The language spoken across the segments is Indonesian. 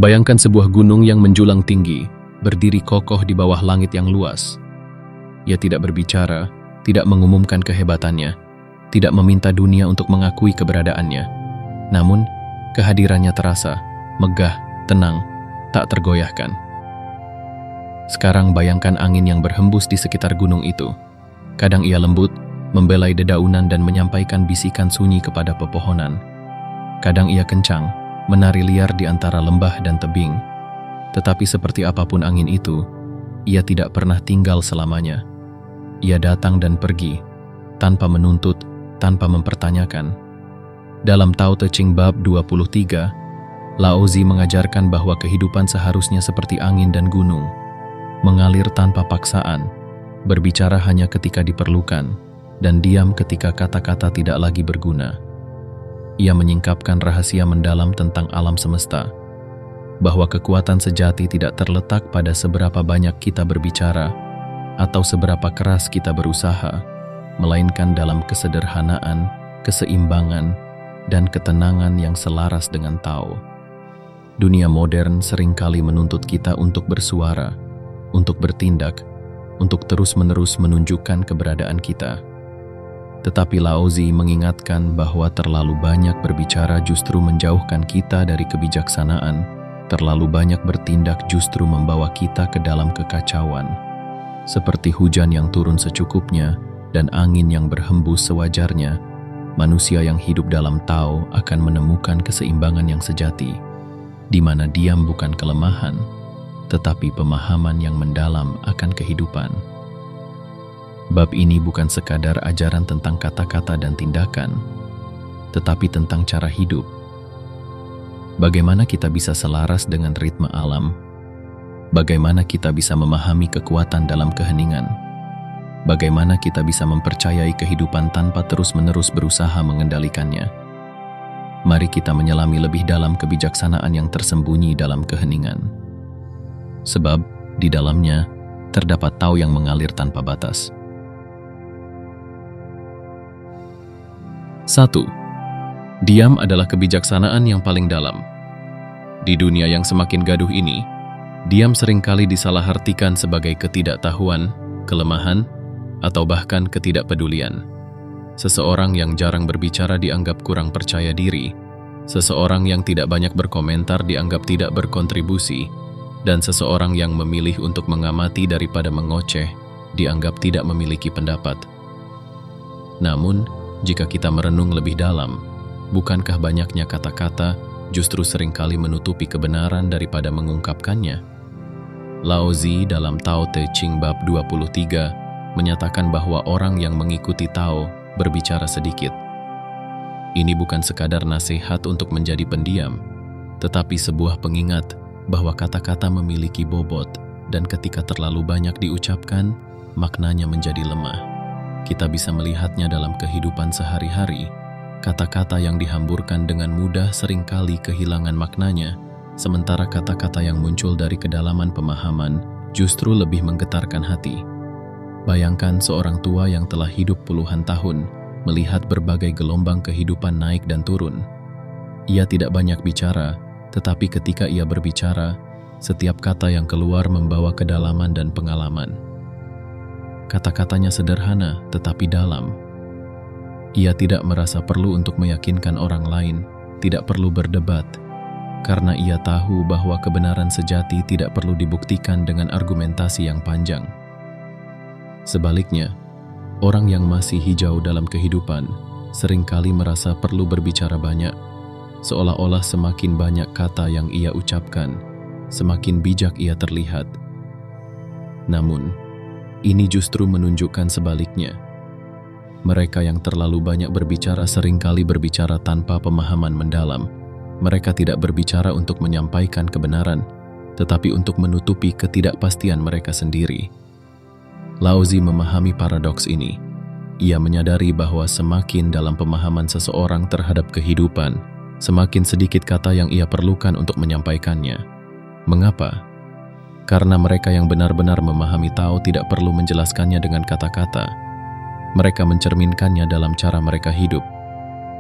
Bayangkan sebuah gunung yang menjulang tinggi, berdiri kokoh di bawah langit yang luas. Ia tidak berbicara, tidak mengumumkan kehebatannya, tidak meminta dunia untuk mengakui keberadaannya. Namun, kehadirannya terasa, megah, tenang, tak tergoyahkan. Sekarang bayangkan angin yang berhembus di sekitar gunung itu. Kadang ia lembut, membelai dedaunan dan menyampaikan bisikan sunyi kepada pepohonan. Kadang ia kencang, menari liar di antara lembah dan tebing. Tetapi seperti apapun angin itu, ia tidak pernah tinggal selamanya. Ia datang dan pergi, tanpa menuntut, tanpa mempertanyakan. Dalam Tao Te Ching bab 23, Laozi mengajarkan bahwa kehidupan seharusnya seperti angin dan gunung, mengalir tanpa paksaan, berbicara hanya ketika diperlukan, dan diam ketika kata-kata tidak lagi berguna. Ia menyingkapkan rahasia mendalam tentang alam semesta, bahwa kekuatan sejati tidak terletak pada seberapa banyak kita berbicara atau seberapa keras kita berusaha, melainkan dalam kesederhanaan, keseimbangan, dan ketenangan yang selaras dengan Tao. Dunia modern seringkali menuntut kita untuk bersuara, untuk bertindak, untuk terus-menerus menunjukkan keberadaan kita. Tetapi Laozi mengingatkan bahwa terlalu banyak berbicara justru menjauhkan kita dari kebijaksanaan, terlalu banyak bertindak justru membawa kita ke dalam kekacauan. Seperti hujan yang turun secukupnya dan angin yang berhembus sewajarnya, manusia yang hidup dalam Tao akan menemukan keseimbangan yang sejati, di mana diam bukan kelemahan, tetapi pemahaman yang mendalam akan kehidupan. Bab ini bukan sekadar ajaran tentang kata-kata dan tindakan, tetapi tentang cara hidup. Bagaimana kita bisa selaras dengan ritme alam? Bagaimana kita bisa memahami kekuatan dalam keheningan? Bagaimana kita bisa mempercayai kehidupan tanpa terus-menerus berusaha mengendalikannya? Mari kita menyelami lebih dalam kebijaksanaan yang tersembunyi dalam keheningan. Sebab di dalamnya terdapat Tao yang mengalir tanpa batas. 1. Diam adalah kebijaksanaan yang paling dalam. Di dunia yang semakin gaduh ini, diam seringkali disalahartikan sebagai ketidaktahuan, kelemahan, atau bahkan ketidakpedulian. Seseorang yang jarang berbicara dianggap kurang percaya diri, seseorang yang tidak banyak berkomentar dianggap tidak berkontribusi, dan seseorang yang memilih untuk mengamati daripada mengoceh dianggap tidak memiliki pendapat. Namun, jika kita merenung lebih dalam, bukankah banyaknya kata-kata justru seringkali menutupi kebenaran daripada mengungkapkannya? Laozi dalam Tao Te Ching bab 23 menyatakan bahwa orang yang mengikuti Tao berbicara sedikit. Ini bukan sekadar nasihat untuk menjadi pendiam, tetapi sebuah pengingat bahwa kata-kata memiliki bobot dan ketika terlalu banyak diucapkan, maknanya menjadi lemah. Kita bisa melihatnya dalam kehidupan sehari-hari. Kata-kata yang dihamburkan dengan mudah seringkali kehilangan maknanya, sementara kata-kata yang muncul dari kedalaman pemahaman justru lebih menggetarkan hati. Bayangkan seorang tua yang telah hidup puluhan tahun, melihat berbagai gelombang kehidupan naik dan turun. Ia tidak banyak bicara, tetapi ketika ia berbicara, setiap kata yang keluar membawa kedalaman dan pengalaman. Kata-katanya sederhana tetapi dalam. Ia tidak merasa perlu untuk meyakinkan orang lain, tidak perlu berdebat, karena ia tahu bahwa kebenaran sejati tidak perlu dibuktikan dengan argumentasi yang panjang. Sebaliknya, orang yang masih hijau dalam kehidupan seringkali merasa perlu berbicara banyak, seolah-olah semakin banyak kata yang ia ucapkan, semakin bijak ia terlihat. Namun, ini justru menunjukkan sebaliknya. Mereka yang terlalu banyak berbicara seringkali berbicara tanpa pemahaman mendalam. Mereka tidak berbicara untuk menyampaikan kebenaran, tetapi untuk menutupi ketidakpastian mereka sendiri. Laozi memahami paradoks ini. Ia menyadari bahwa semakin dalam pemahaman seseorang terhadap kehidupan, semakin sedikit kata yang ia perlukan untuk menyampaikannya. Mengapa? Karena mereka yang benar-benar memahami Tao tidak perlu menjelaskannya dengan kata-kata. Mereka mencerminkannya dalam cara mereka hidup.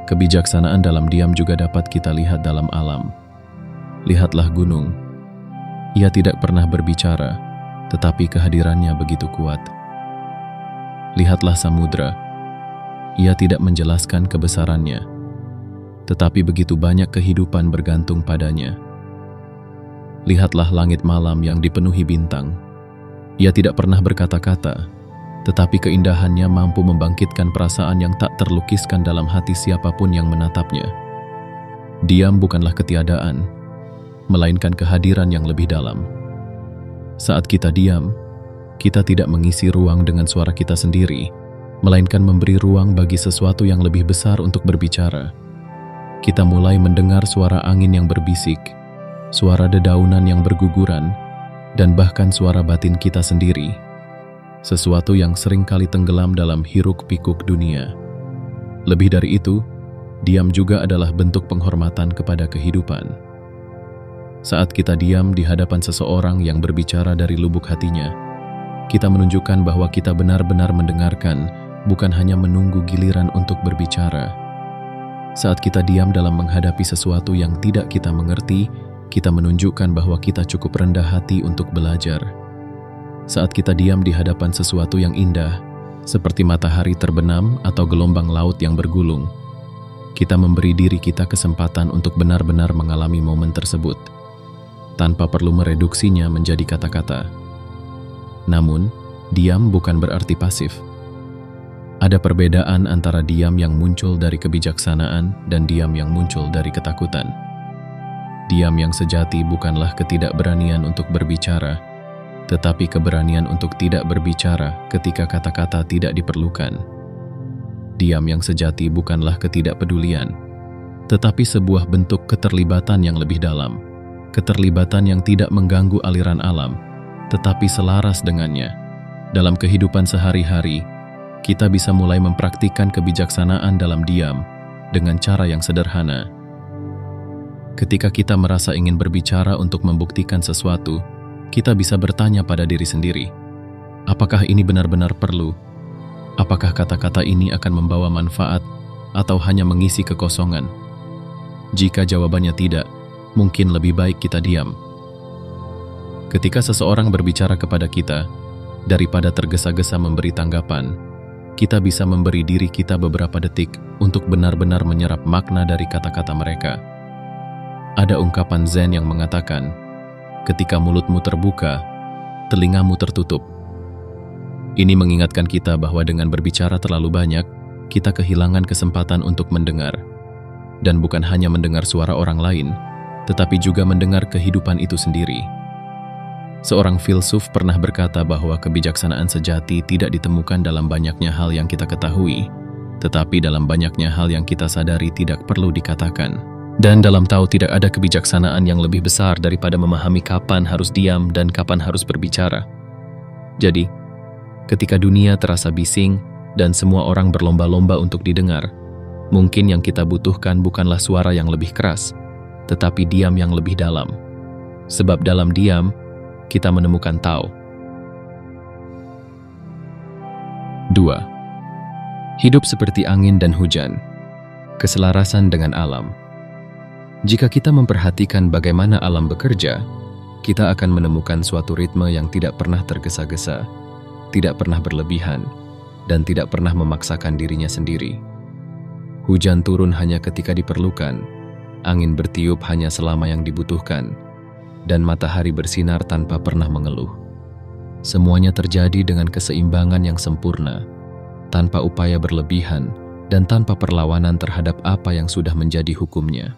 Kebijaksanaan dalam diam juga dapat kita lihat dalam alam. Lihatlah gunung. Ia tidak pernah berbicara, tetapi kehadirannya begitu kuat. Lihatlah samudra. Ia tidak menjelaskan kebesarannya, tetapi begitu banyak kehidupan bergantung padanya. Lihatlah langit malam yang dipenuhi bintang. Ia tidak pernah berkata-kata, tetapi keindahannya mampu membangkitkan perasaan yang tak terlukiskan dalam hati siapapun yang menatapnya. Diam bukanlah ketiadaan, melainkan kehadiran yang lebih dalam. Saat kita diam, kita tidak mengisi ruang dengan suara kita sendiri, melainkan memberi ruang bagi sesuatu yang lebih besar untuk berbicara. Kita mulai mendengar suara angin yang berbisik, suara dedaunan yang berguguran, dan bahkan suara batin kita sendiri, sesuatu yang sering kali tenggelam dalam hiruk-pikuk dunia. Lebih dari itu, diam juga adalah bentuk penghormatan kepada kehidupan. Saat kita diam di hadapan seseorang yang berbicara dari lubuk hatinya, kita menunjukkan bahwa kita benar-benar mendengarkan, bukan hanya menunggu giliran untuk berbicara. Saat kita diam dalam menghadapi sesuatu yang tidak kita mengerti, kita menunjukkan bahwa kita cukup rendah hati untuk belajar. Saat kita diam di hadapan sesuatu yang indah, seperti matahari terbenam atau gelombang laut yang bergulung, kita memberi diri kita kesempatan untuk benar-benar mengalami momen tersebut, tanpa perlu mereduksinya menjadi kata-kata. Namun, diam bukan berarti pasif. Ada perbedaan antara diam yang muncul dari kebijaksanaan dan diam yang muncul dari ketakutan. Diam yang sejati bukanlah ketidakberanian untuk berbicara, tetapi keberanian untuk tidak berbicara ketika kata-kata tidak diperlukan. Diam yang sejati bukanlah ketidakpedulian, tetapi sebuah bentuk keterlibatan yang lebih dalam, keterlibatan yang tidak mengganggu aliran alam, tetapi selaras dengannya. Dalam kehidupan sehari-hari, kita bisa mulai mempraktikkan kebijaksanaan dalam diam dengan cara yang sederhana. Ketika kita merasa ingin berbicara untuk membuktikan sesuatu, kita bisa bertanya pada diri sendiri, apakah ini benar-benar perlu? Apakah kata-kata ini akan membawa manfaat atau hanya mengisi kekosongan? Jika jawabannya tidak, mungkin lebih baik kita diam. Ketika seseorang berbicara kepada kita, daripada tergesa-gesa memberi tanggapan, kita bisa memberi diri kita beberapa detik untuk benar-benar menyerap makna dari kata-kata mereka. Ada ungkapan Zen yang mengatakan, ketika mulutmu terbuka, telingamu tertutup. Ini mengingatkan kita bahwa dengan berbicara terlalu banyak, kita kehilangan kesempatan untuk mendengar. Dan bukan hanya mendengar suara orang lain, tetapi juga mendengar kehidupan itu sendiri. Seorang filsuf pernah berkata bahwa kebijaksanaan sejati tidak ditemukan dalam banyaknya hal yang kita ketahui, tetapi dalam banyaknya hal yang kita sadari tidak perlu dikatakan. Dan dalam tahu tidak ada kebijaksanaan yang lebih besar daripada memahami kapan harus diam dan kapan harus berbicara. Jadi, ketika dunia terasa bising dan semua orang berlomba-lomba untuk didengar, mungkin yang kita butuhkan bukanlah suara yang lebih keras, tetapi diam yang lebih dalam. Sebab dalam diam, kita menemukan tahu. 2. Hidup seperti angin dan hujan. Keselarasan dengan alam. Jika kita memperhatikan bagaimana alam bekerja, kita akan menemukan suatu ritme yang tidak pernah tergesa-gesa, tidak pernah berlebihan, dan tidak pernah memaksakan dirinya sendiri. Hujan turun hanya ketika diperlukan, angin bertiup hanya selama yang dibutuhkan, dan matahari bersinar tanpa pernah mengeluh. Semuanya terjadi dengan keseimbangan yang sempurna, tanpa upaya berlebihan, dan tanpa perlawanan terhadap apa yang sudah menjadi hukumnya.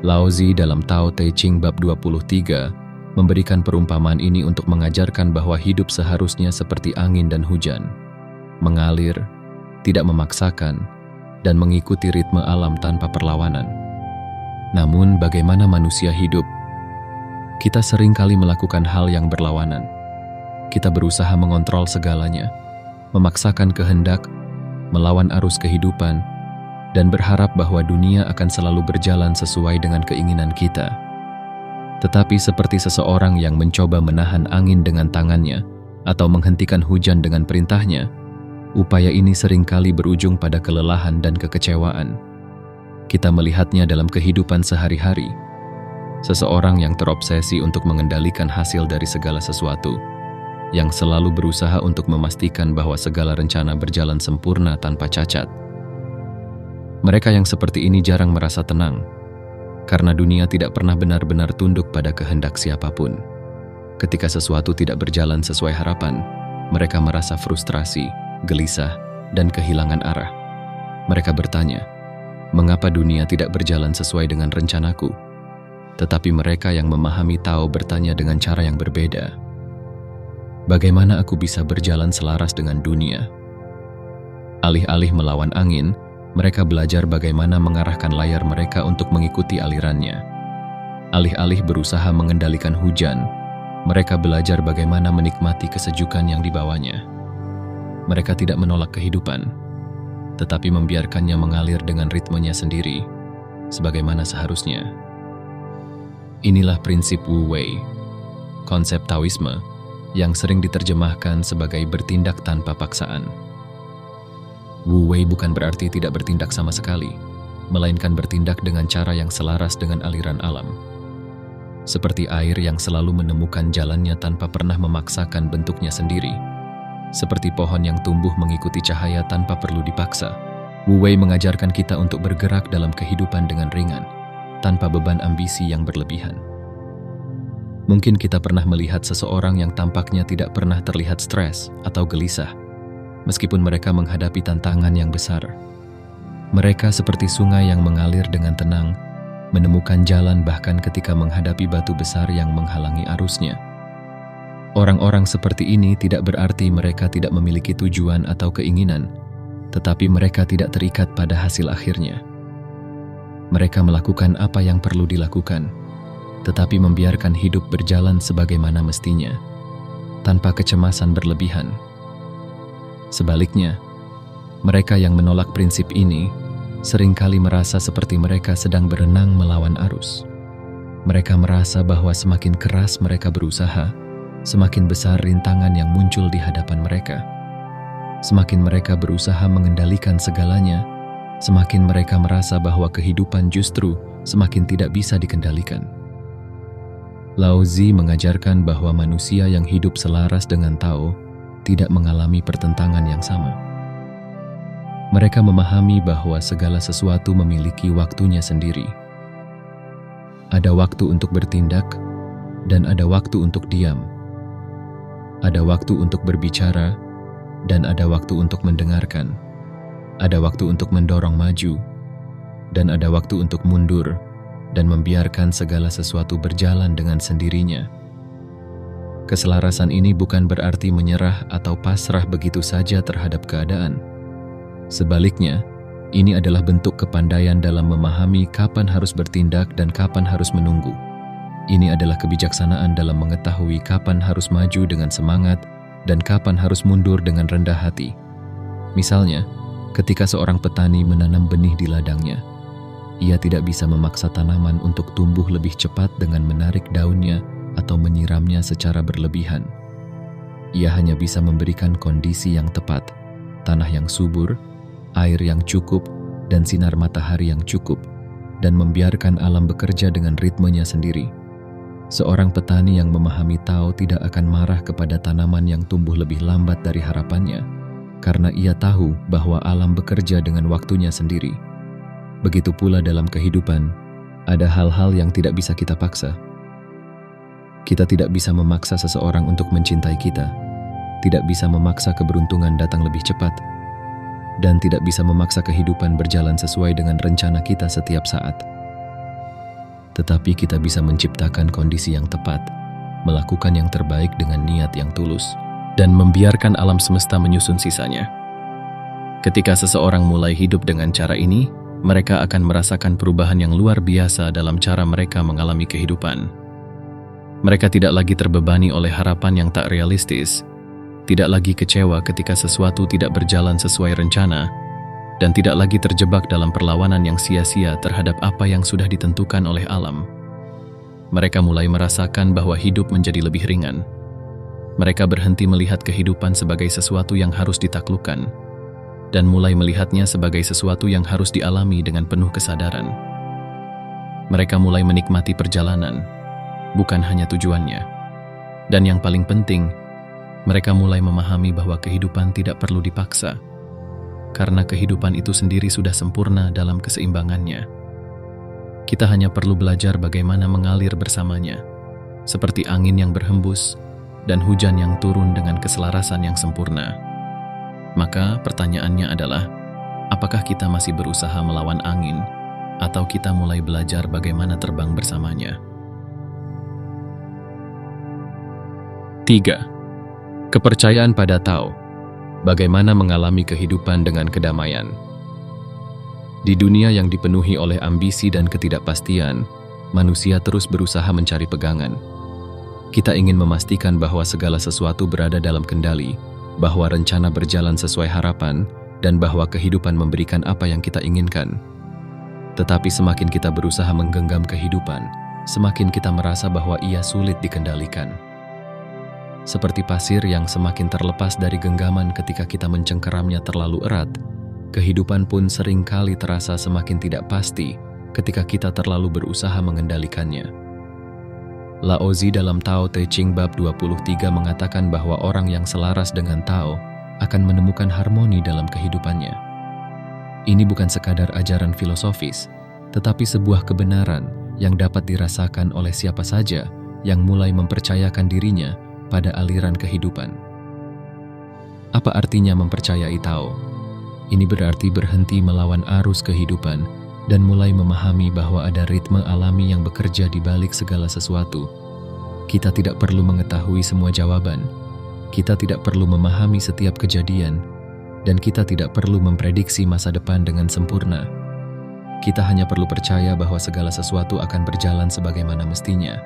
Laozi dalam Tao Te Ching bab 23 memberikan perumpamaan ini untuk mengajarkan bahwa hidup seharusnya seperti angin dan hujan, mengalir, tidak memaksakan, dan mengikuti ritme alam tanpa perlawanan. Namun bagaimana manusia hidup? Kita sering kali melakukan hal yang berlawanan. Kita berusaha mengontrol segalanya, memaksakan kehendak, melawan arus kehidupan, dan berharap bahwa dunia akan selalu berjalan sesuai dengan keinginan kita. Tetapi seperti seseorang yang mencoba menahan angin dengan tangannya atau menghentikan hujan dengan perintahnya, upaya ini seringkali berujung pada kelelahan dan kekecewaan. Kita melihatnya dalam kehidupan sehari-hari. Seseorang yang terobsesi untuk mengendalikan hasil dari segala sesuatu, yang selalu berusaha untuk memastikan bahwa segala rencana berjalan sempurna tanpa cacat. Mereka yang seperti ini jarang merasa tenang, karena dunia tidak pernah benar-benar tunduk pada kehendak siapapun. Ketika sesuatu tidak berjalan sesuai harapan, mereka merasa frustrasi, gelisah, dan kehilangan arah. Mereka bertanya, mengapa dunia tidak berjalan sesuai dengan rencanaku? Tetapi mereka yang memahami Tao bertanya dengan cara yang berbeda. Bagaimana aku bisa berjalan selaras dengan dunia? Alih-alih melawan angin, mereka belajar bagaimana mengarahkan layar mereka untuk mengikuti alirannya. Alih-alih berusaha mengendalikan hujan, mereka belajar bagaimana menikmati kesejukan yang dibawanya. Mereka tidak menolak kehidupan, tetapi membiarkannya mengalir dengan ritmenya sendiri, sebagaimana seharusnya. Inilah prinsip Wu Wei, konsep Taoisme yang sering diterjemahkan sebagai bertindak tanpa paksaan. Wu Wei bukan berarti tidak bertindak sama sekali, melainkan bertindak dengan cara yang selaras dengan aliran alam. Seperti air yang selalu menemukan jalannya tanpa pernah memaksakan bentuknya sendiri. Seperti pohon yang tumbuh mengikuti cahaya tanpa perlu dipaksa. Wu Wei mengajarkan kita untuk bergerak dalam kehidupan dengan ringan, tanpa beban ambisi yang berlebihan. Mungkin kita pernah melihat seseorang yang tampaknya tidak pernah terlihat stres atau gelisah, meskipun mereka menghadapi tantangan yang besar. Mereka seperti sungai yang mengalir dengan tenang, menemukan jalan bahkan ketika menghadapi batu besar yang menghalangi arusnya. Orang-orang seperti ini tidak berarti mereka tidak memiliki tujuan atau keinginan, tetapi mereka tidak terikat pada hasil akhirnya. Mereka melakukan apa yang perlu dilakukan, tetapi membiarkan hidup berjalan sebagaimana mestinya, tanpa kecemasan berlebihan. Sebaliknya, mereka yang menolak prinsip ini seringkali merasa seperti mereka sedang berenang melawan arus. Mereka merasa bahwa semakin keras mereka berusaha, semakin besar rintangan yang muncul di hadapan mereka. Semakin mereka berusaha mengendalikan segalanya, semakin mereka merasa bahwa kehidupan justru semakin tidak bisa dikendalikan. Lao Tzu mengajarkan bahwa manusia yang hidup selaras dengan Tao tidak mengalami pertentangan yang sama. Mereka memahami bahwa segala sesuatu memiliki waktunya sendiri. Ada waktu untuk bertindak, dan ada waktu untuk diam. Ada waktu untuk berbicara, dan ada waktu untuk mendengarkan. Ada waktu untuk mendorong maju, dan ada waktu untuk mundur, dan membiarkan segala sesuatu berjalan dengan sendirinya. Keselarasan ini bukan berarti menyerah atau pasrah begitu saja terhadap keadaan. Sebaliknya, ini adalah bentuk kepandaian dalam memahami kapan harus bertindak dan kapan harus menunggu. Ini adalah kebijaksanaan dalam mengetahui kapan harus maju dengan semangat dan kapan harus mundur dengan rendah hati. Misalnya, ketika seorang petani menanam benih di ladangnya, ia tidak bisa memaksa tanaman untuk tumbuh lebih cepat dengan menarik daunnya atau menyiramnya secara berlebihan. Ia hanya bisa memberikan kondisi yang tepat, tanah yang subur, air yang cukup, dan sinar matahari yang cukup, dan membiarkan alam bekerja dengan ritmenya sendiri. Seorang petani yang memahami Tao tidak akan marah kepada tanaman yang tumbuh lebih lambat dari harapannya, karena ia tahu bahwa alam bekerja dengan waktunya sendiri. Begitu pula dalam kehidupan, ada hal-hal yang tidak bisa kita paksa. Kita tidak bisa memaksa seseorang untuk mencintai kita, tidak bisa memaksa keberuntungan datang lebih cepat, dan tidak bisa memaksa kehidupan berjalan sesuai dengan rencana kita setiap saat. Tetapi kita bisa menciptakan kondisi yang tepat, melakukan yang terbaik dengan niat yang tulus, dan membiarkan alam semesta menyusun sisanya. Ketika seseorang mulai hidup dengan cara ini, mereka akan merasakan perubahan yang luar biasa dalam cara mereka mengalami kehidupan. Mereka tidak lagi terbebani oleh harapan yang tak realistis, tidak lagi kecewa ketika sesuatu tidak berjalan sesuai rencana, dan tidak lagi terjebak dalam perlawanan yang sia-sia terhadap apa yang sudah ditentukan oleh alam. Mereka mulai merasakan bahwa hidup menjadi lebih ringan. Mereka berhenti melihat kehidupan sebagai sesuatu yang harus ditaklukkan, dan mulai melihatnya sebagai sesuatu yang harus dialami dengan penuh kesadaran. Mereka mulai menikmati perjalanan, bukan hanya tujuannya. Dan yang paling penting, mereka mulai memahami bahwa kehidupan tidak perlu dipaksa, karena kehidupan itu sendiri sudah sempurna dalam keseimbangannya. Kita hanya perlu belajar bagaimana mengalir bersamanya, seperti angin yang berhembus dan hujan yang turun dengan keselarasan yang sempurna. Maka pertanyaannya adalah, apakah kita masih berusaha melawan angin, atau kita mulai belajar bagaimana terbang bersamanya? 3. Kepercayaan pada Tao. Bagaimana mengalami kehidupan dengan kedamaian. Di dunia yang dipenuhi oleh ambisi dan ketidakpastian, manusia terus berusaha mencari pegangan. Kita ingin memastikan bahwa segala sesuatu berada dalam kendali, bahwa rencana berjalan sesuai harapan, dan bahwa kehidupan memberikan apa yang kita inginkan. Tetapi semakin kita berusaha menggenggam kehidupan, semakin kita merasa bahwa ia sulit dikendalikan. Seperti pasir yang semakin terlepas dari genggaman ketika kita mencengkeramnya terlalu erat, kehidupan pun seringkali terasa semakin tidak pasti ketika kita terlalu berusaha mengendalikannya. Lao Tzu dalam Tao Te Ching bab 23 mengatakan bahwa orang yang selaras dengan Tao akan menemukan harmoni dalam kehidupannya. Ini bukan sekadar ajaran filosofis, tetapi sebuah kebenaran yang dapat dirasakan oleh siapa saja yang mulai mempercayakan dirinya pada aliran kehidupan. Apa artinya mempercayai Tao? Ini berarti berhenti melawan arus kehidupan dan mulai memahami bahwa ada ritme alami yang bekerja di balik segala sesuatu. Kita tidak perlu mengetahui semua jawaban, kita tidak perlu memahami setiap kejadian, dan kita tidak perlu memprediksi masa depan dengan sempurna. Kita hanya perlu percaya bahwa segala sesuatu akan berjalan sebagaimana mestinya.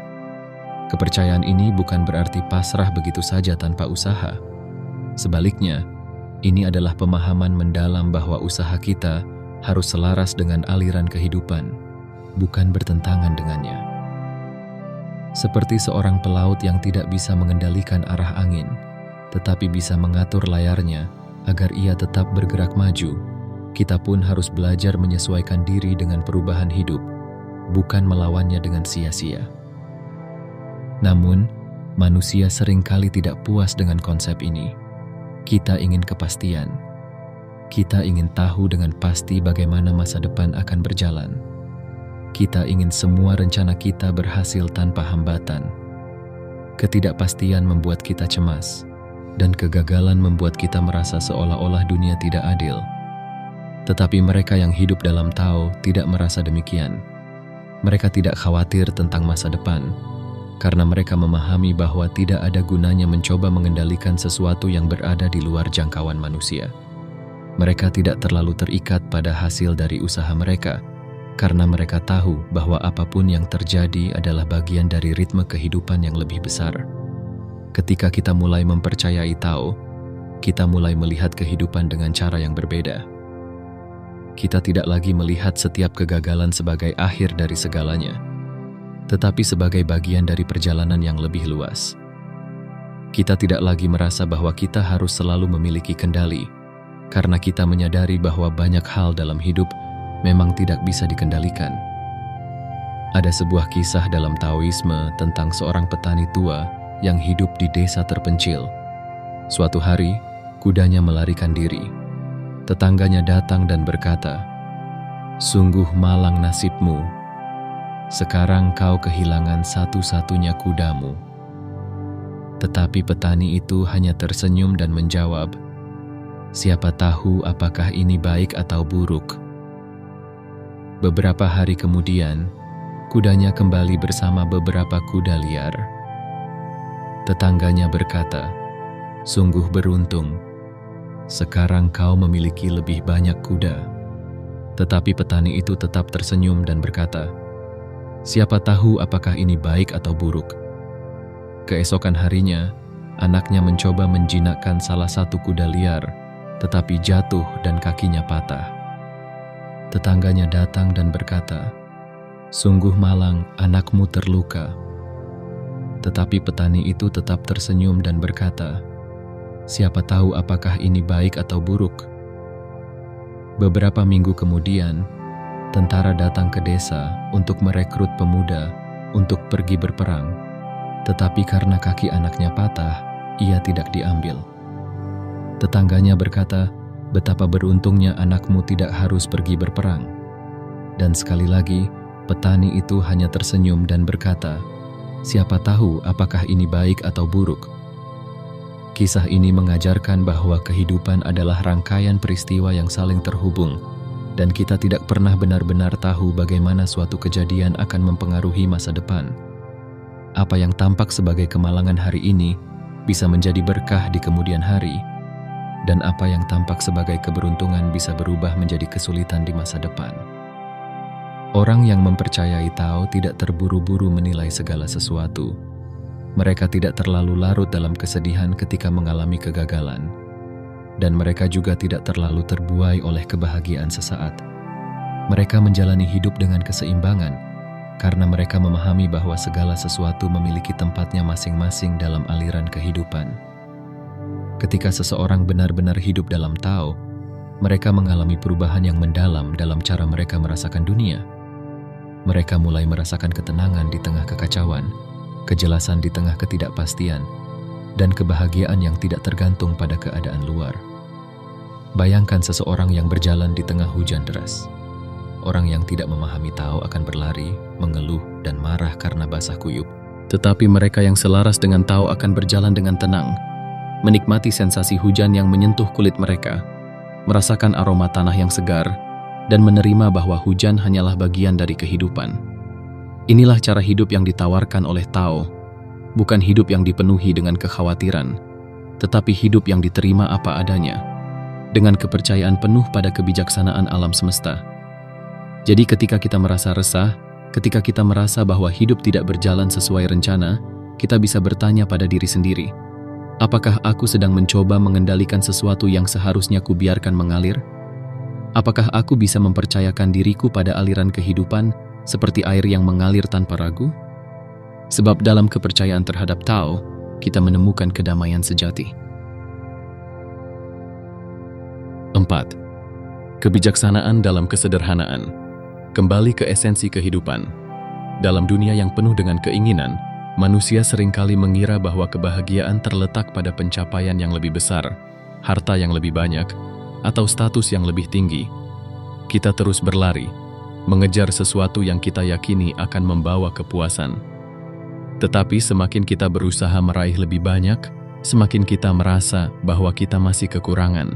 Kepercayaan ini bukan berarti pasrah begitu saja tanpa usaha. Sebaliknya, ini adalah pemahaman mendalam bahwa usaha kita harus selaras dengan aliran kehidupan, bukan bertentangan dengannya. Seperti seorang pelaut yang tidak bisa mengendalikan arah angin, tetapi bisa mengatur layarnya agar ia tetap bergerak maju, kita pun harus belajar menyesuaikan diri dengan perubahan hidup, bukan melawannya dengan sia-sia. Namun, manusia seringkali tidak puas dengan konsep ini. Kita ingin kepastian. Kita ingin tahu dengan pasti bagaimana masa depan akan berjalan. Kita ingin semua rencana kita berhasil tanpa hambatan. Ketidakpastian membuat kita cemas, dan kegagalan membuat kita merasa seolah-olah dunia tidak adil. Tetapi mereka yang hidup dalam Tao tidak merasa demikian. Mereka tidak khawatir tentang masa depan, karena mereka memahami bahwa tidak ada gunanya mencoba mengendalikan sesuatu yang berada di luar jangkauan manusia. Mereka tidak terlalu terikat pada hasil dari usaha mereka, karena mereka tahu bahwa apapun yang terjadi adalah bagian dari ritme kehidupan yang lebih besar. Ketika kita mulai mempercayai Tao, kita mulai melihat kehidupan dengan cara yang berbeda. Kita tidak lagi melihat setiap kegagalan sebagai akhir dari segalanya, tetapi sebagai bagian dari perjalanan yang lebih luas. Kita tidak lagi merasa bahwa kita harus selalu memiliki kendali, karena kita menyadari bahwa banyak hal dalam hidup memang tidak bisa dikendalikan. Ada sebuah kisah dalam Taoisme tentang seorang petani tua yang hidup di desa terpencil. Suatu hari, kudanya melarikan diri. Tetangganya datang dan berkata, "Sungguh malang nasibmu. Sekarang kau kehilangan satu-satunya kudamu." Tetapi petani itu hanya tersenyum dan menjawab, "Siapa tahu apakah ini baik atau buruk." Beberapa hari kemudian, kudanya kembali bersama beberapa kuda liar. Tetangganya berkata, "Sungguh beruntung. Sekarang kau memiliki lebih banyak kuda." Tetapi petani itu tetap tersenyum dan berkata, "Siapa tahu apakah ini baik atau buruk." Keesokan harinya, anaknya mencoba menjinakkan salah satu kuda liar, tetapi jatuh dan kakinya patah. Tetangganya datang dan berkata, "Sungguh malang, anakmu terluka." Tetapi petani itu tetap tersenyum dan berkata, "Siapa tahu apakah ini baik atau buruk." Beberapa minggu kemudian, Tentara datang ke desa untuk merekrut pemuda untuk pergi berperang, tetapi karena kaki anaknya patah, ia tidak diambil. Tetangganya berkata, "Betapa beruntungnya anakmu tidak harus pergi berperang." Dan sekali lagi, petani itu hanya tersenyum dan berkata, "Siapa tahu apakah ini baik atau buruk?" Kisah ini mengajarkan bahwa kehidupan adalah rangkaian peristiwa yang saling terhubung, dan kita tidak pernah benar-benar tahu bagaimana suatu kejadian akan mempengaruhi masa depan. Apa yang tampak sebagai kemalangan hari ini bisa menjadi berkah di kemudian hari, dan apa yang tampak sebagai keberuntungan bisa berubah menjadi kesulitan di masa depan. Orang yang mempercayai Tao tidak terburu-buru menilai segala sesuatu. Mereka tidak terlalu larut dalam kesedihan ketika mengalami kegagalan, dan mereka juga tidak terlalu terbuai oleh kebahagiaan sesaat. Mereka menjalani hidup dengan keseimbangan, karena mereka memahami bahwa segala sesuatu memiliki tempatnya masing-masing dalam aliran kehidupan. Ketika seseorang benar-benar hidup dalam Tao, mereka mengalami perubahan yang mendalam dalam cara mereka merasakan dunia. Mereka mulai merasakan ketenangan di tengah kekacauan, kejelasan di tengah ketidakpastian, dan kebahagiaan yang tidak tergantung pada keadaan luar. Bayangkan seseorang yang berjalan di tengah hujan deras. Orang yang tidak memahami Tao akan berlari, mengeluh, dan marah karena basah kuyup. Tetapi mereka yang selaras dengan Tao akan berjalan dengan tenang, menikmati sensasi hujan yang menyentuh kulit mereka, merasakan aroma tanah yang segar, dan menerima bahwa hujan hanyalah bagian dari kehidupan. Inilah cara hidup yang ditawarkan oleh Tao, bukan hidup yang dipenuhi dengan kekhawatiran, tetapi hidup yang diterima apa adanya, dengan kepercayaan penuh pada kebijaksanaan alam semesta. Jadi ketika kita merasa resah, ketika kita merasa bahwa hidup tidak berjalan sesuai rencana, kita bisa bertanya pada diri sendiri, apakah aku sedang mencoba mengendalikan sesuatu yang seharusnya kubiarkan mengalir? Apakah aku bisa mempercayakan diriku pada aliran kehidupan seperti air yang mengalir tanpa ragu? Sebab dalam kepercayaan terhadap Tao, kita menemukan kedamaian sejati. 4. Kebijaksanaan dalam kesederhanaan. Kembali ke esensi kehidupan. Dalam dunia yang penuh dengan keinginan, manusia seringkali mengira bahwa kebahagiaan terletak pada pencapaian yang lebih besar, harta yang lebih banyak, atau status yang lebih tinggi. Kita terus berlari, mengejar sesuatu yang kita yakini akan membawa kepuasan. Tetapi semakin kita berusaha meraih lebih banyak, semakin kita merasa bahwa kita masih kekurangan.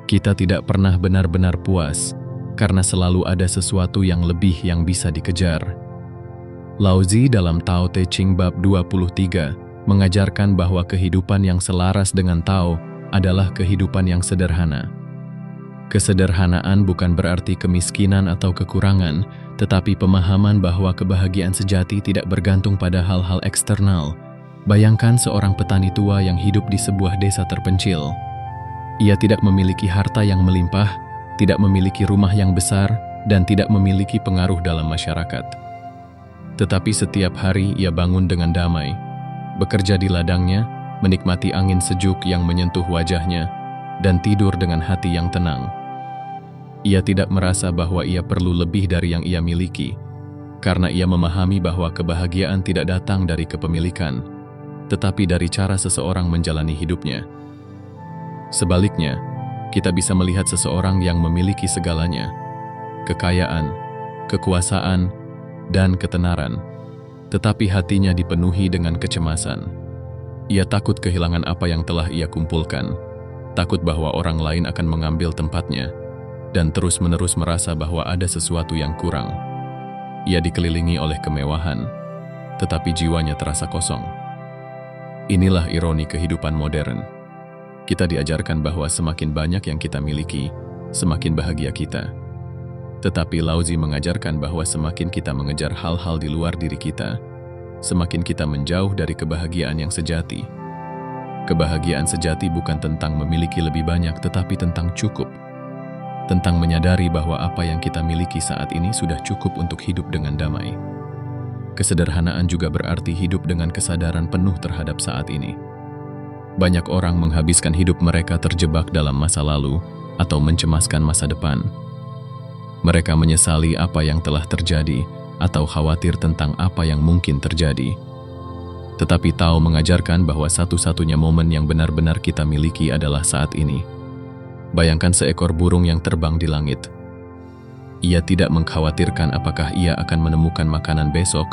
Kita tidak pernah benar-benar puas, karena selalu ada sesuatu yang lebih yang bisa dikejar. Laozi dalam Tao Te Ching bab 23 mengajarkan bahwa kehidupan yang selaras dengan Tao adalah kehidupan yang sederhana. Kesederhanaan bukan berarti kemiskinan atau kekurangan, tetapi pemahaman bahwa kebahagiaan sejati tidak bergantung pada hal-hal eksternal. Bayangkan seorang petani tua yang hidup di sebuah desa terpencil. Ia tidak memiliki harta yang melimpah, tidak memiliki rumah yang besar, dan tidak memiliki pengaruh dalam masyarakat. Tetapi setiap hari ia bangun dengan damai, bekerja di ladangnya, menikmati angin sejuk yang menyentuh wajahnya, dan tidur dengan hati yang tenang. Ia tidak merasa bahwa ia perlu lebih dari yang ia miliki, karena ia memahami bahwa kebahagiaan tidak datang dari kepemilikan, tetapi dari cara seseorang menjalani hidupnya. Sebaliknya, kita bisa melihat seseorang yang memiliki segalanya, kekayaan, kekuasaan, dan ketenaran, tetapi hatinya dipenuhi dengan kecemasan. Ia takut kehilangan apa yang telah ia kumpulkan, takut bahwa orang lain akan mengambil tempatnya, dan terus-menerus merasa bahwa ada sesuatu yang kurang. Ia dikelilingi oleh kemewahan, tetapi jiwanya terasa kosong. Inilah ironi kehidupan modern. Kita diajarkan bahwa semakin banyak yang kita miliki, semakin bahagia kita. Tetapi Laozi mengajarkan bahwa semakin kita mengejar hal-hal di luar diri kita, semakin kita menjauh dari kebahagiaan yang sejati. Kebahagiaan sejati bukan tentang memiliki lebih banyak, tetapi tentang cukup. Tentang menyadari bahwa apa yang kita miliki saat ini sudah cukup untuk hidup dengan damai. Kesederhanaan juga berarti hidup dengan kesadaran penuh terhadap saat ini. Banyak orang menghabiskan hidup mereka terjebak dalam masa lalu atau mencemaskan masa depan. Mereka menyesali apa yang telah terjadi atau khawatir tentang apa yang mungkin terjadi. Tetapi Tao mengajarkan bahwa satu-satunya momen yang benar-benar kita miliki adalah saat ini. Bayangkan seekor burung yang terbang di langit. Ia tidak mengkhawatirkan apakah ia akan menemukan makanan besok,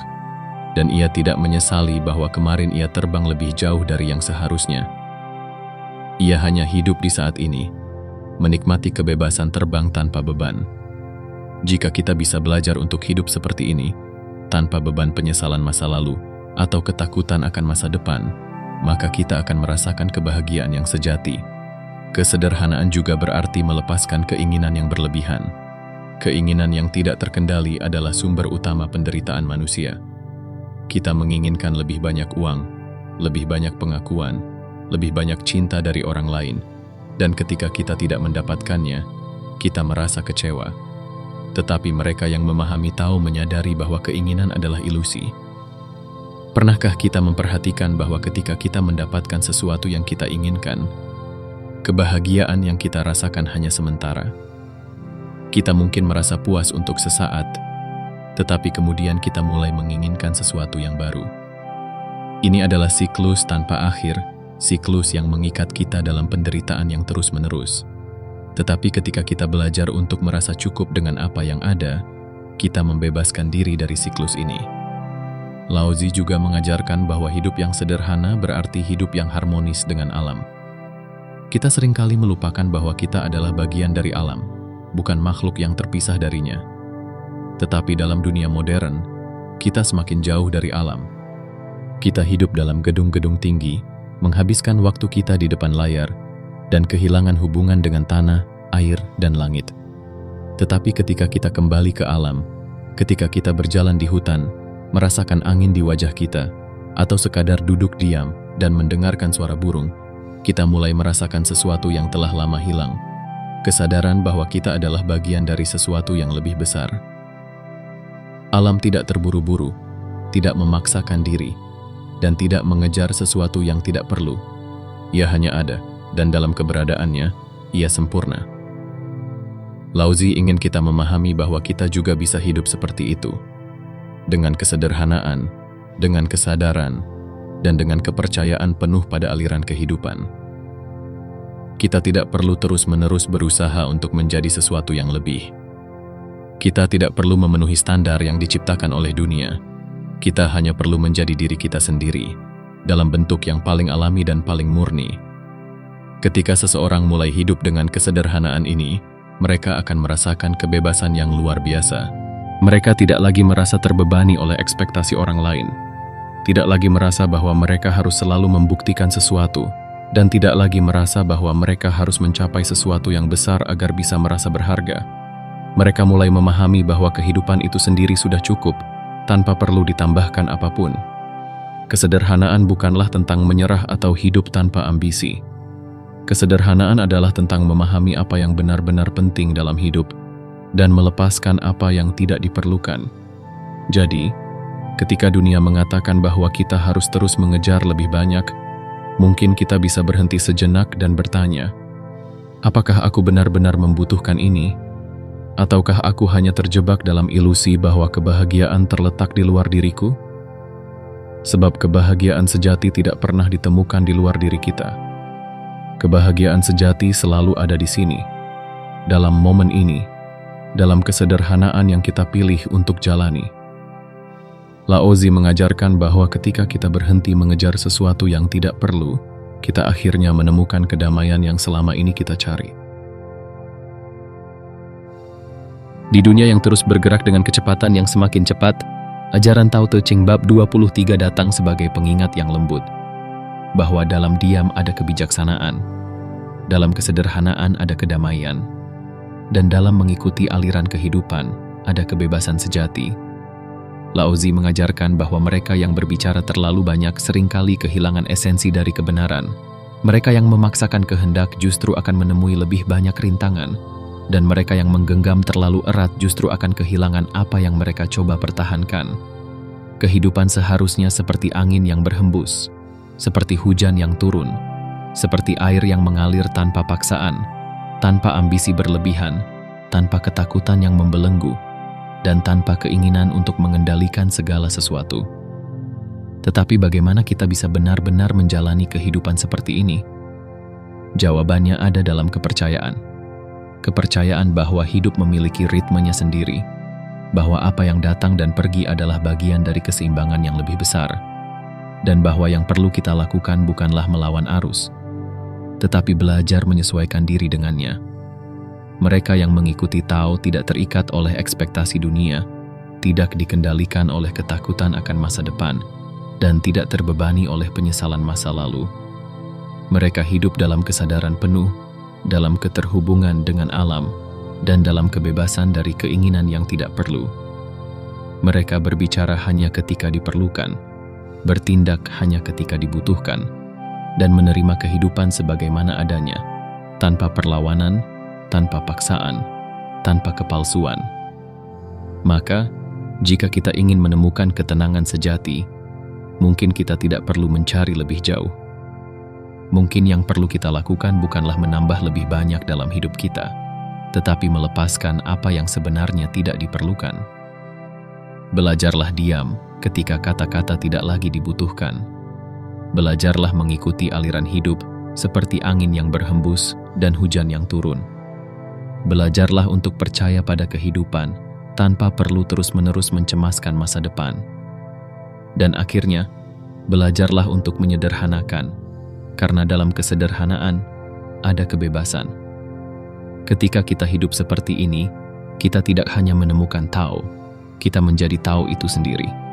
dan ia tidak menyesali bahwa kemarin ia terbang lebih jauh dari yang seharusnya. Ia hanya hidup di saat ini, menikmati kebebasan terbang tanpa beban. Jika kita bisa belajar untuk hidup seperti ini, tanpa beban penyesalan masa lalu atau ketakutan akan masa depan, maka kita akan merasakan kebahagiaan yang sejati. Kesederhanaan juga berarti melepaskan keinginan yang berlebihan. Keinginan yang tidak terkendali adalah sumber utama penderitaan manusia. Kita menginginkan lebih banyak uang, lebih banyak pengakuan, lebih banyak cinta dari orang lain, dan ketika kita tidak mendapatkannya, kita merasa kecewa. Tetapi mereka yang memahami Tao menyadari bahwa keinginan adalah ilusi. Pernahkah kita memperhatikan bahwa ketika kita mendapatkan sesuatu yang kita inginkan, kebahagiaan yang kita rasakan hanya sementara? Kita mungkin merasa puas untuk sesaat, tetapi kemudian kita mulai menginginkan sesuatu yang baru. Ini adalah siklus tanpa akhir, siklus yang mengikat kita dalam penderitaan yang terus-menerus. Tetapi ketika kita belajar untuk merasa cukup dengan apa yang ada, kita membebaskan diri dari siklus ini. Laozi juga mengajarkan bahwa hidup yang sederhana berarti hidup yang harmonis dengan alam. Kita seringkali melupakan bahwa kita adalah bagian dari alam, bukan makhluk yang terpisah darinya. Tetapi dalam dunia modern, kita semakin jauh dari alam. Kita hidup dalam gedung-gedung tinggi, menghabiskan waktu kita di depan layar, dan kehilangan hubungan dengan tanah, air, dan langit. Tetapi ketika kita kembali ke alam, ketika kita berjalan di hutan, merasakan angin di wajah kita, atau sekadar duduk diam dan mendengarkan suara burung, kita mulai merasakan sesuatu yang telah lama hilang. Kesadaran bahwa kita adalah bagian dari sesuatu yang lebih besar. Alam tidak terburu-buru, tidak memaksakan diri, dan tidak mengejar sesuatu yang tidak perlu. Ia hanya ada, dan dalam keberadaannya, ia sempurna. Laozi ingin kita memahami bahwa kita juga bisa hidup seperti itu. Dengan kesederhanaan, dengan kesadaran, dan dengan kepercayaan penuh pada aliran kehidupan. Kita tidak perlu terus-menerus berusaha untuk menjadi sesuatu yang lebih. Kita tidak perlu memenuhi standar yang diciptakan oleh dunia. Kita hanya perlu menjadi diri kita sendiri, dalam bentuk yang paling alami dan paling murni. Ketika seseorang mulai hidup dengan kesederhanaan ini, mereka akan merasakan kebebasan yang luar biasa. Mereka tidak lagi merasa terbebani oleh ekspektasi orang lain, tidak lagi merasa bahwa mereka harus selalu membuktikan sesuatu, dan tidak lagi merasa bahwa mereka harus mencapai sesuatu yang besar agar bisa merasa berharga. Mereka mulai memahami bahwa kehidupan itu sendiri sudah cukup, tanpa perlu ditambahkan apapun. Kesederhanaan bukanlah tentang menyerah atau hidup tanpa ambisi. Kesederhanaan adalah tentang memahami apa yang benar-benar penting dalam hidup dan melepaskan apa yang tidak diperlukan. Jadi, ketika dunia mengatakan bahwa kita harus terus mengejar lebih banyak, mungkin kita bisa berhenti sejenak dan bertanya, apakah aku benar-benar membutuhkan ini? Ataukah aku hanya terjebak dalam ilusi bahwa kebahagiaan terletak di luar diriku? Sebab kebahagiaan sejati tidak pernah ditemukan di luar diri kita. Kebahagiaan sejati selalu ada di sini, dalam momen ini, dalam kesederhanaan yang kita pilih untuk jalani. Laozi mengajarkan bahwa ketika kita berhenti mengejar sesuatu yang tidak perlu, kita akhirnya menemukan kedamaian yang selama ini kita cari. Di dunia yang terus bergerak dengan kecepatan yang semakin cepat, ajaran Tao Te Ching bab 23 datang sebagai pengingat yang lembut, bahwa dalam diam ada kebijaksanaan, dalam kesederhanaan ada kedamaian, dan dalam mengikuti aliran kehidupan ada kebebasan sejati. Laozi mengajarkan bahwa mereka yang berbicara terlalu banyak seringkali kehilangan esensi dari kebenaran. Mereka yang memaksakan kehendak justru akan menemui lebih banyak rintangan, dan mereka yang menggenggam terlalu erat justru akan kehilangan apa yang mereka coba pertahankan. Kehidupan seharusnya seperti angin yang berhembus, seperti hujan yang turun, seperti air yang mengalir tanpa paksaan, tanpa ambisi berlebihan, tanpa ketakutan yang membelenggu, dan tanpa keinginan untuk mengendalikan segala sesuatu. Tetapi bagaimana kita bisa benar-benar menjalani kehidupan seperti ini? Jawabannya ada dalam kepercayaan. Kepercayaan bahwa hidup memiliki ritmenya sendiri, bahwa apa yang datang dan pergi adalah bagian dari keseimbangan yang lebih besar, dan bahwa yang perlu kita lakukan bukanlah melawan arus, tetapi belajar menyesuaikan diri dengannya. Mereka yang mengikuti Tao tidak terikat oleh ekspektasi dunia, tidak dikendalikan oleh ketakutan akan masa depan, dan tidak terbebani oleh penyesalan masa lalu. Mereka hidup dalam kesadaran penuh, dalam keterhubungan dengan alam, dan dalam kebebasan dari keinginan yang tidak perlu. Mereka berbicara hanya ketika diperlukan, bertindak hanya ketika dibutuhkan, dan menerima kehidupan sebagaimana adanya, tanpa perlawanan, tanpa paksaan, tanpa kepalsuan. Maka, jika kita ingin menemukan ketenangan sejati, mungkin kita tidak perlu mencari lebih jauh. Mungkin yang perlu kita lakukan bukanlah menambah lebih banyak dalam hidup kita, tetapi melepaskan apa yang sebenarnya tidak diperlukan. Belajarlah diam ketika kata-kata tidak lagi dibutuhkan. Belajarlah mengikuti aliran hidup seperti angin yang berhembus dan hujan yang turun. Belajarlah untuk percaya pada kehidupan tanpa perlu terus-menerus mencemaskan masa depan. Dan akhirnya, belajarlah untuk menyederhanakan, karena dalam kesederhanaan ada kebebasan. Ketika kita hidup seperti ini, kita tidak hanya menemukan Tao, kita menjadi Tao itu sendiri.